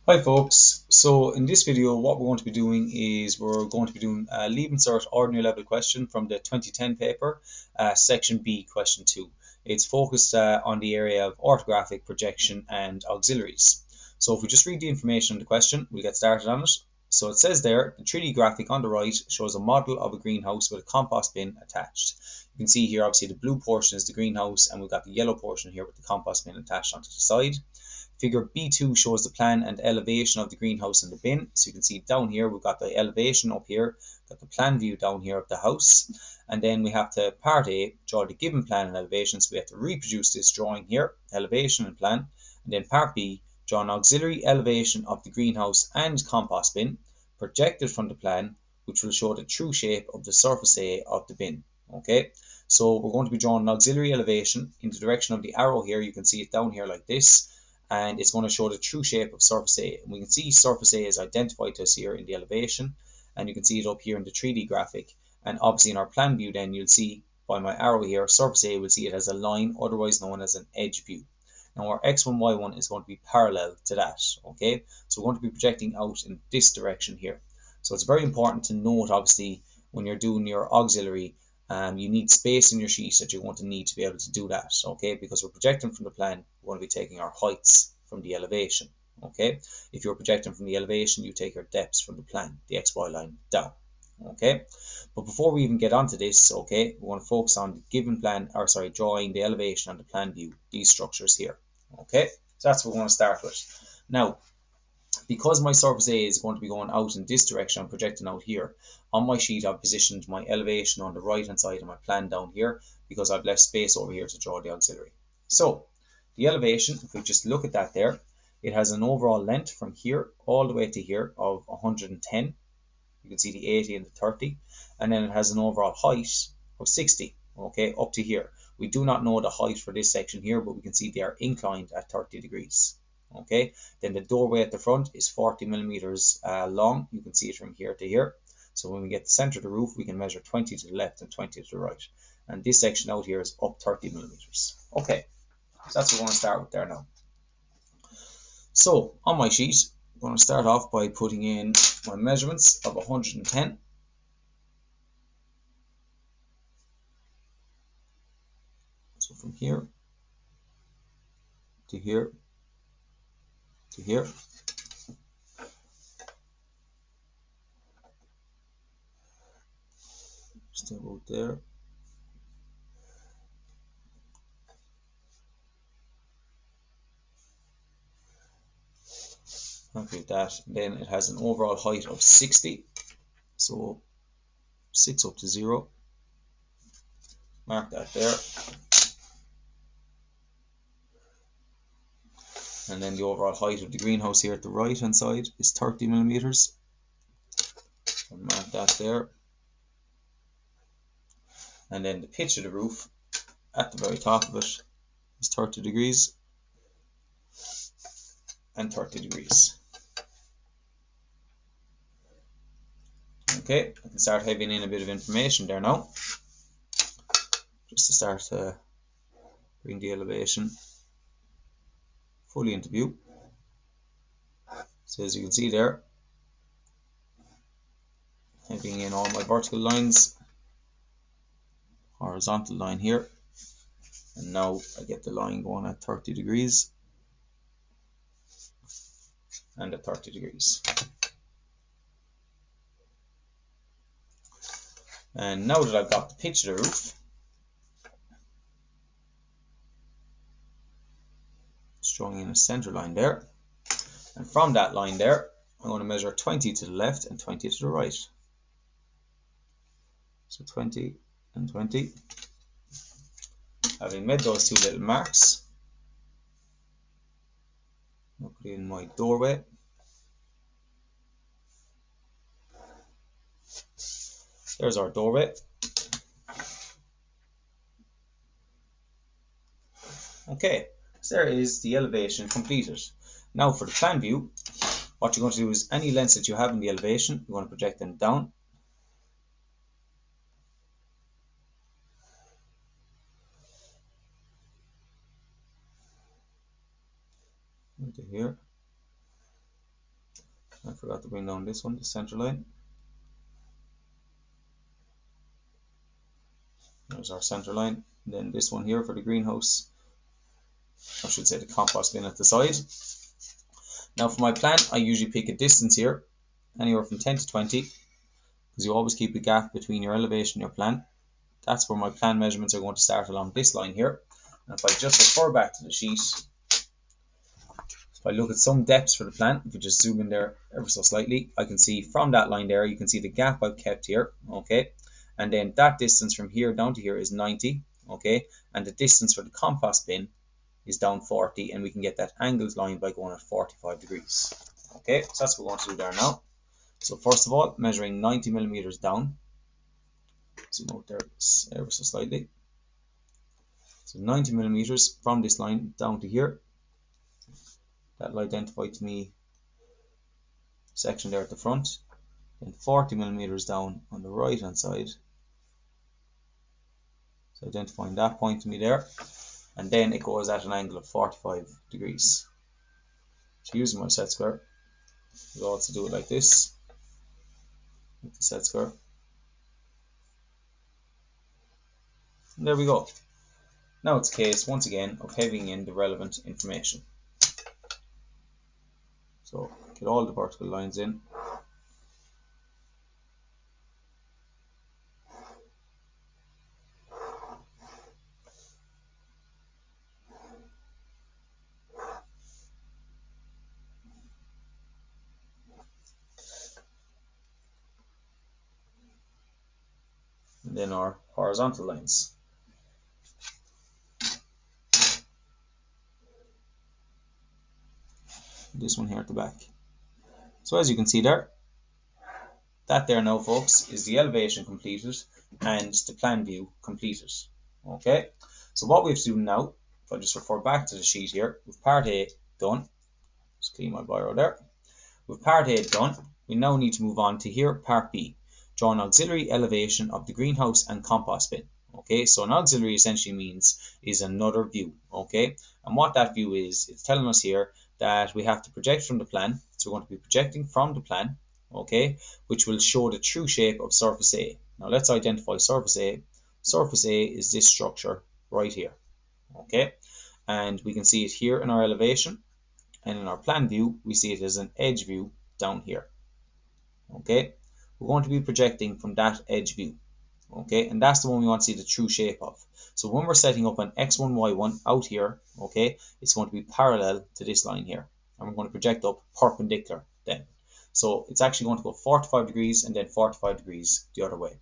Hi folks, so in this video what we're going to be doing is we're going to be doing a Leave Insert ordinary level question from the 2010 paper, section B, question 2. It's focused on the area of orthographic projection and auxiliaries. So if we just read the information on the question, we'll get started on it. So it says there, the 3D graphic on the right shows a model of a greenhouse with a compost bin attached. You can see here obviously the blue portion is the greenhouse and we've got the yellow portion here with the compost bin attached onto the side. Figure B2 shows the plan and elevation of the greenhouse and the bin. So you can see down here we've got the elevation up here, got the plan view down here of the house, and then we have to, part A, draw the given plan and elevation. So we have to reproduce this drawing here, elevation and plan, and then part B, draw an auxiliary elevation of the greenhouse and compost bin, projected from the plan, which will show the true shape of the surface A of the bin. Okay, so we're going to be drawing an auxiliary elevation in the direction of the arrow here. You can see it down here like this, and it's going to show the true shape of surface A. And we can see surface A is identified to us here in the elevation, and you can see it up here in the 3D graphic. And obviously in our plan view then you'll see by my arrow here, surface A will see it as a line, otherwise known as an edge view. Now our x1, y1 is going to be parallel to that, okay? So we're going to be projecting out in this direction here. So it's very important to note, obviously, when you're doing your auxiliary, you need space in your sheet that you're going to need to be able to do that, okay? Because we're projecting from the plan, we're going to be taking our heights from the elevation, okay? If you're projecting from the elevation, you take your depths from the plan, the xy line down, okay? But before we even get onto this, okay, we want to focus on the given plan, or sorry, drawing the elevation and the plan view, these structures here, okay? So that's what we want to start with. Now, because my surface A is going to be going out in this direction, I'm projecting out here. On my sheet, I've positioned my elevation on the right hand side of my plan down here because I've left space over here to draw the auxiliary. So the elevation, if we just look at that there, it has an overall length from here all the way to here of 110. You can see the 80 and the 30. And then it has an overall height of 60, okay, up to here. We do not know the height for this section here, but we can see they are inclined at 30 degrees. Okay, then the doorway at the front is 40 millimeters long. You can see it from here to here. So when we get the center of the roof, we can measure 20 to the left and 20 to the right. And this section out here is up 30 millimeters. Okay, so that's what we're going to start with there now. So on my sheet, I'm going to start off by putting in my measurements of 110. So from here to here to here. Just about there. Happy with that. Then it has an overall height of 60. So 6 up to 0. Mark that there. And then the overall height of the greenhouse here at the right hand side is 30 millimeters. And mark that there. And then the pitch of the roof at the very top of it is 30 degrees and 30 degrees. Okay, I can start having in a bit of information there now. Just to start to bring the elevation fully into view. So as you can see there, having in all my vertical lines, horizontal line here, and now I get the line going at 30 degrees and at 30 degrees. And now that I've got the pitch of the roof, just drawing in a center line there, and from that line there I'm going to measure 20 to the left and 20 to the right. So 20 and 20. Having made those two little marks, I'll put in my doorway. There's our doorway. Okay, so there is the elevation completed. Now for the plan view, what you're going to do is any lengths that you have in the elevation, you want to project them down. Into here. I forgot to bring down this one, the center line. There's our center line. And then this one here for the greenhouse, I should say the compost bin at the side. Now for my plan, I usually pick a distance here, anywhere from 10 to 20, because you always keep a gap between your elevation and your plan. That's where my plan measurements are going to start along this line here. And if I just refer back to the sheet, if I look at some depths for the plan, if we just zoom in there ever so slightly, I can see from that line there, you can see the gap I've kept here, okay? And then that distance from here down to here is 90, okay? And the distance for the compost bin is down 40, and we can get that angled line by going at 45 degrees. Okay, so that's what we want to do there now. So first of all, measuring 90 millimeters down. Zoom out there ever so slightly. So 90 millimeters from this line down to here. That'll identify to me section there at the front. Then 40 millimeters down on the right hand side. So identifying that point to me there. And then it goes at an angle of 45 degrees. So using my set square, I'll also do it like this with the set square. And there we go. Now it's a case, once again, of heaving in the relevant information. So get all the vertical lines in. And then our horizontal lines. This one here at the back. So as you can see there, that there now, folks, is the elevation completed and the plan view completed. Okay, so what we have to do now, if I just refer back to the sheet here, with part A done, just clean my biro there. With part A done, we now need to move on to here, part B. Draw an auxiliary elevation of the greenhouse and compost bin. Okay, so an auxiliary essentially means is another view. Okay, and what that view is, it's telling us here that we have to project from the plan. So we're going to be projecting from the plan, okay, which will show the true shape of surface A. Now let's identify surface A. Surface A is this structure right here. Okay, and we can see it here in our elevation, and in our plan view we see it as an edge view down here. Okay, we're going to be projecting from that edge view. Okay, and that's the one we want to see the true shape of. So when we're setting up an x1, y1 out here, okay, it's going to be parallel to this line here, and we're going to project up perpendicular then. So it's actually going to go 45 degrees and then 45 degrees the other way.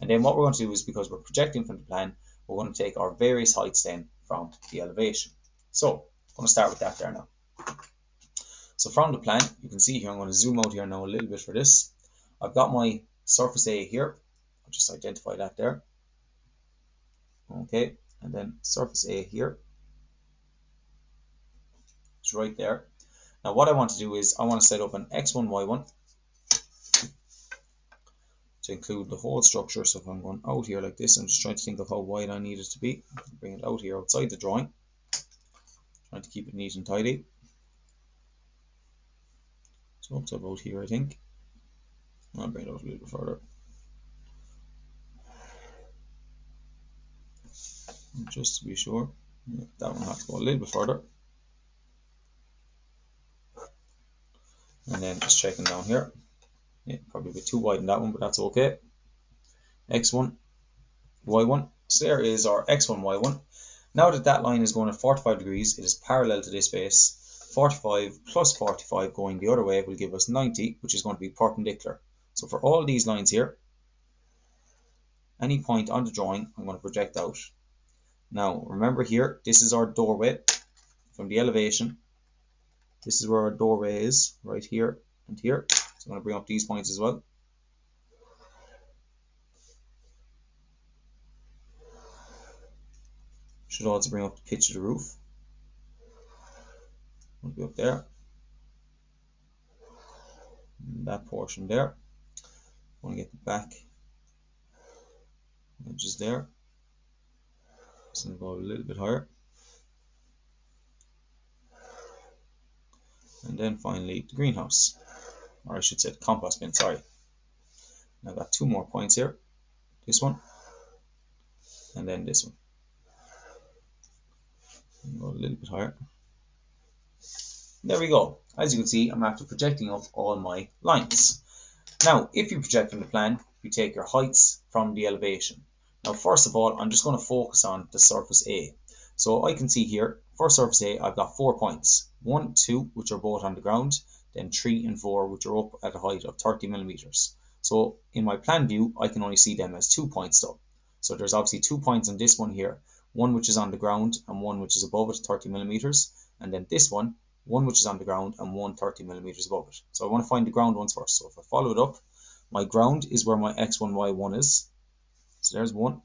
And then what we're going to do is, because we're projecting from the plan, we're going to take our various heights then from the elevation. So I'm going to start with that there now. So from the plan, you can see here, I'm going to zoom out here now a little bit for this. I've got my surface A here. I'll just identify that there. Okay, and then surface A here. It's right there. Now what I want to do is I want to set up an x1, y1 to include the whole structure. So if I'm going out here like this, I'm just trying to think of how wide I need it to be. Bring it out here outside the drawing. Trying to keep it neat and tidy. So up to about here, I think. I'll bring it out a little bit further. Just to be sure. Yeah, that one has to go a little bit further. And then just checking down here. Yeah, probably a bit too wide in that one, but that's okay. X1, Y1. So there is our X1, Y1. Now that that line is going at 45 degrees, it is parallel to this base. 45 plus 45 going the other way will give us 90, which is going to be perpendicular. So for all these lines here, any point on the drawing, I'm going to project out. Now remember here, this is our doorway from the elevation. This is where our doorway is, right here and here. So I'm going to bring up these points as well. Should also bring up the pitch of the roof. Will be up there. And that portion there. I want to get the back edges there. So I'm going to go a little bit higher. And then finally the greenhouse. or I should say the compost bin, sorry. I've got 2 more points here, this one, and then this one. Go a little bit higher. There we go. As you can see, I'm after projecting up all my lines. Now, if you project on the plan, you take your heights from the elevation. Now, first of all, I'm just going to focus on the surface A. So I can see here, for surface A, I've got 4 points. 1, 2, which are both on the ground, then 3 and 4, which are up at a height of 30 millimeters. So in my plan view, I can only see them as 2 points though. So there's obviously 2 points on this one here, one which is on the ground and one which is above it, 30 millimeters, and then this one which is on the ground and one 30 millimeters above it. So I want to find the ground ones first. So if I follow it up, my ground is where my x1, y1 is. So there's 1.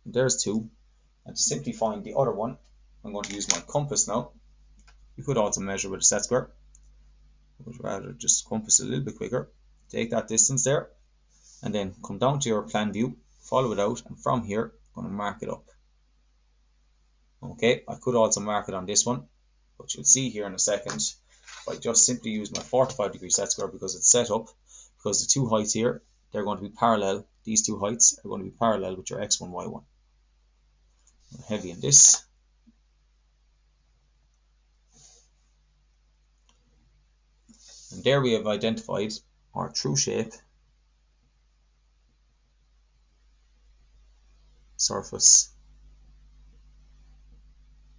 There's 2. And to simply find the other one, I'm going to use my compass now. You could also measure with a set square, but rather just compass a little bit quicker. Take that distance there, and then come down to your plan view, follow it out, and from here, I'm going to mark it up. Okay, I could also mark it on this one, but you'll see here in a second, if I just simply use my 45-degree set square because it's set up, because the 2 heights here, they're going to be parallel. These 2 heights are going to be parallel with your x1, y1. I'm heavy in this. And there we have identified our true shape, surface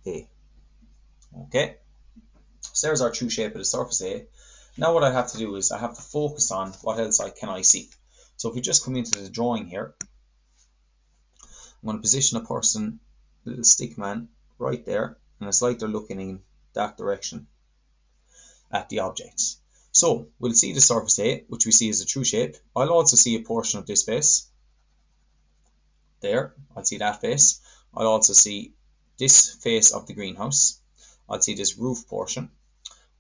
A. Okay, so there's our true shape of the surface A. Now what I have to do is I have to focus on what else can I see. So if we just come into the drawing here, I'm going to position a person, little stick man, right there, and it's like they're looking in that direction at the objects. So we'll see the surface A, which we see as a true shape. I'll also see a portion of this face. There, I'll see that face. I'll also see this face of the greenhouse. I'll see this roof portion.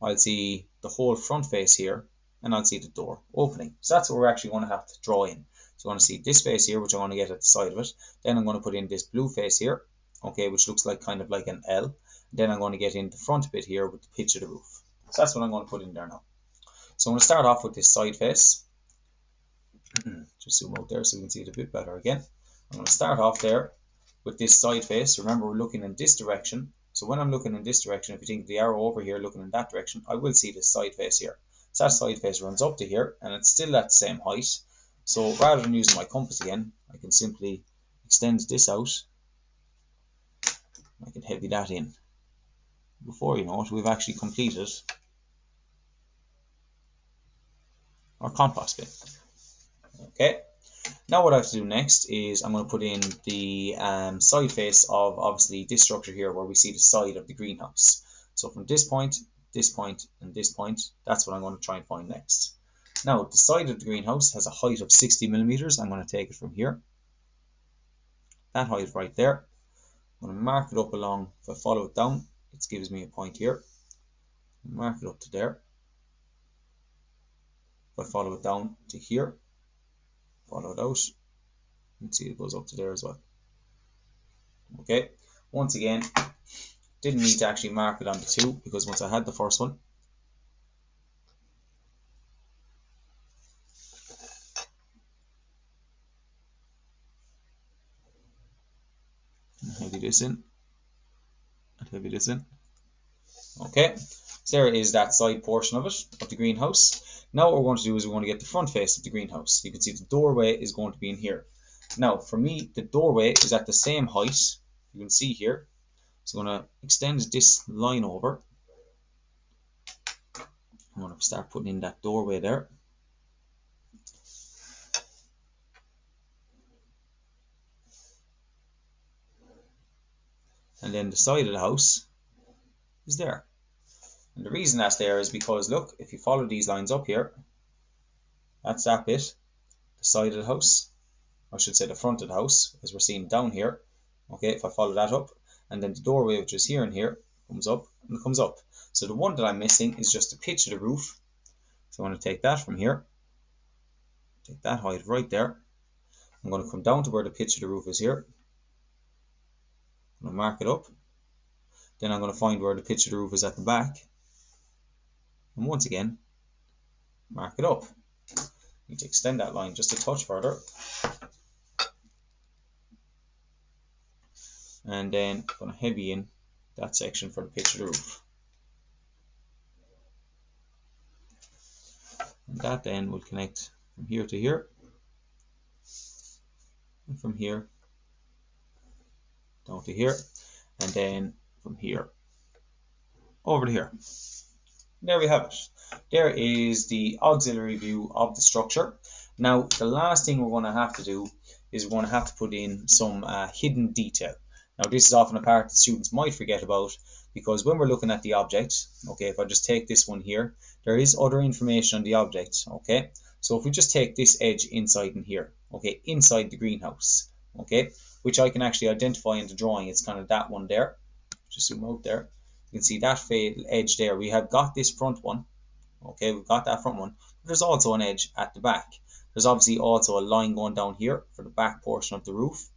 I'll see the whole front face here, and I'll see the door opening. So that's what we're actually going to have to draw in. So I'm going to see this face here, which I'm going to get at the side of it. Then I'm going to put in this blue face here, okay, which looks like kind of like an L. Then I'm going to get in the front bit here with the pitch of the roof. So that's what I'm going to put in there now. So I'm going to start off with this side face. Just zoom out there so you can see it a bit better again. I'm going to start off there with this side face. Remember, we're looking in this direction. So when I'm looking in this direction, if you think of the arrow over here looking in that direction, I will see this side face here. So that side face runs up to here, and it's still at the same height. So rather than using my compass again, I can simply extend this out. I can heavy that in. Before you know it, we've actually completed our compost bin. Okay. Now what I have to do next is I'm going to put in the side face of obviously this structure here where we see the side of the greenhouse. So from this point, and this point, that's what I'm going to try and find next. Now the side of the greenhouse has a height of 60 millimeters. I'm going to take it from here. That height right there. I'm going to mark it up along. If I follow it down, it gives me a point here. Mark it up to there. If I follow it down to here, follow it out, you can see it goes up to there as well. Okay, once again, didn't need to actually mark it on the 2 because once I had the first one, heavy this in, and heavy this in. Okay, so there is that side portion of it, of the greenhouse. Now what we're going to do is we're going to get the front face of the greenhouse. You can see the doorway is going to be in here. Now for me, the doorway is at the same height. You can see here. So I'm going to extend this line over. I'm going to start putting in that doorway there. And then the side of the house is there. And the reason that's there is because, look, if you follow these lines up here, that's that bit, the side of the house, I should say the front of the house, as we're seeing down here. Okay, if I follow that up, and then the doorway, which is here and here, comes up and comes up. So the one that I'm missing is just the pitch of the roof. So I'm going to take that from here, take that height right there. I'm going to come down to where the pitch of the roof is here. I'm going to mark it up. Then I'm going to find where the pitch of the roof is at the back. and once again mark it up. Need to extend that line just a touch further, and then I'm going to heavy in that section for the pitch of the roof. And that then will connect from here to here, and from here down to here, and then from here over to here. There we have it. There is the auxiliary view of the structure. Now the last thing we're going to have to do is we're going to have to put in some hidden detail. Now this is often a part that students might forget about, because when we're looking at the object, okay, if I just take this one here, there is other information on the object, okay? So if we just take this edge inside in here, okay, inside the greenhouse, okay, which I can actually identify in the drawing, it's kind of that one there. Just zoom out there. You can see that edge there. We have got this front one, okay, we've got that front one, but there's also an edge at the back. There's obviously also a line going down here for the back portion of the roof.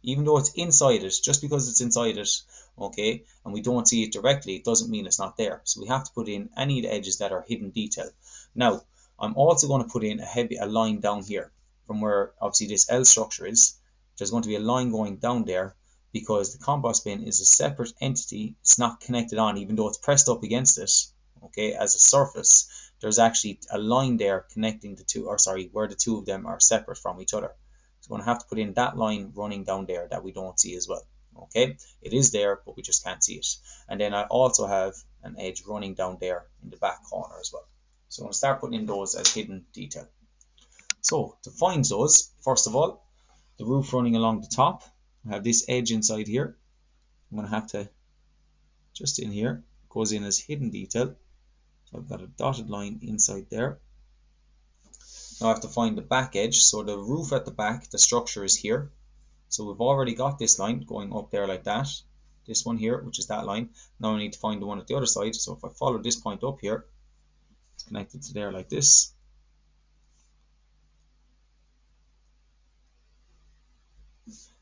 Even though it's inside it, just because it's inside it, okay, and we don't see it directly, it doesn't mean it's not there. So we have to put in any of the edges that are hidden detail. Now, I'm also going to put in a line down here from where obviously this L structure is. There's going to be a line going down there because the compost bin is a separate entity. It's not connected on, even though it's pressed up against it, okay, as a surface. There's actually a line there connecting the two, or sorry, where the two of them are separate from each other. So we're going to have to put in that line running down there that we don't see as well. Okay, it is there, but we just can't see it. And then I also have an edge running down there in the back corner as well. So I'm going to start putting in those as hidden detail. So to find those, first of all, the roof running along the top, I have this edge inside here. I'm going to have to, just in here, goes in as hidden detail. So I've got a dotted line inside there. Now I have to find the back edge. So the roof at the back, the structure is here. So we've already got this line going up there like that. This one here, which is that line. Now I need to find the one at the other side. So if I follow this point up here, it's connected to there like this.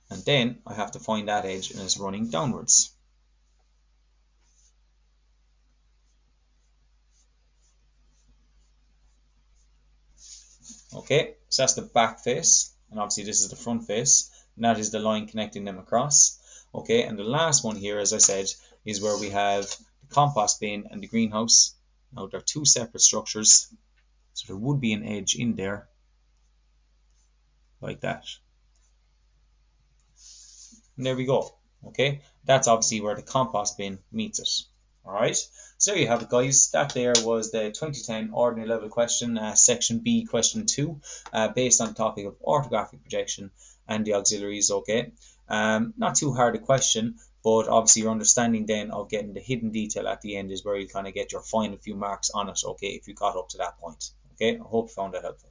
And then I have to find that edge, and it's running downwards. Okay, so that's the back face, and obviously this is the front face, and that is the line connecting them across. Okay, and the last one here, as I said, is where we have the compost bin and the greenhouse. Now they're two separate structures, so there would be an edge in there, like that. And there we go. Okay, that's obviously where the compost bin meets it. Alright, so there you have it, guys. That there was the 2010 ordinary level question, section B, question 2, based on the topic of orthographic projection and the auxiliaries. Okay, not too hard a question, but obviously your understanding then of getting the hidden detail at the end is where you kind of get your final few marks on it, okay, if you got up to that point. Okay, I hope you found that helpful.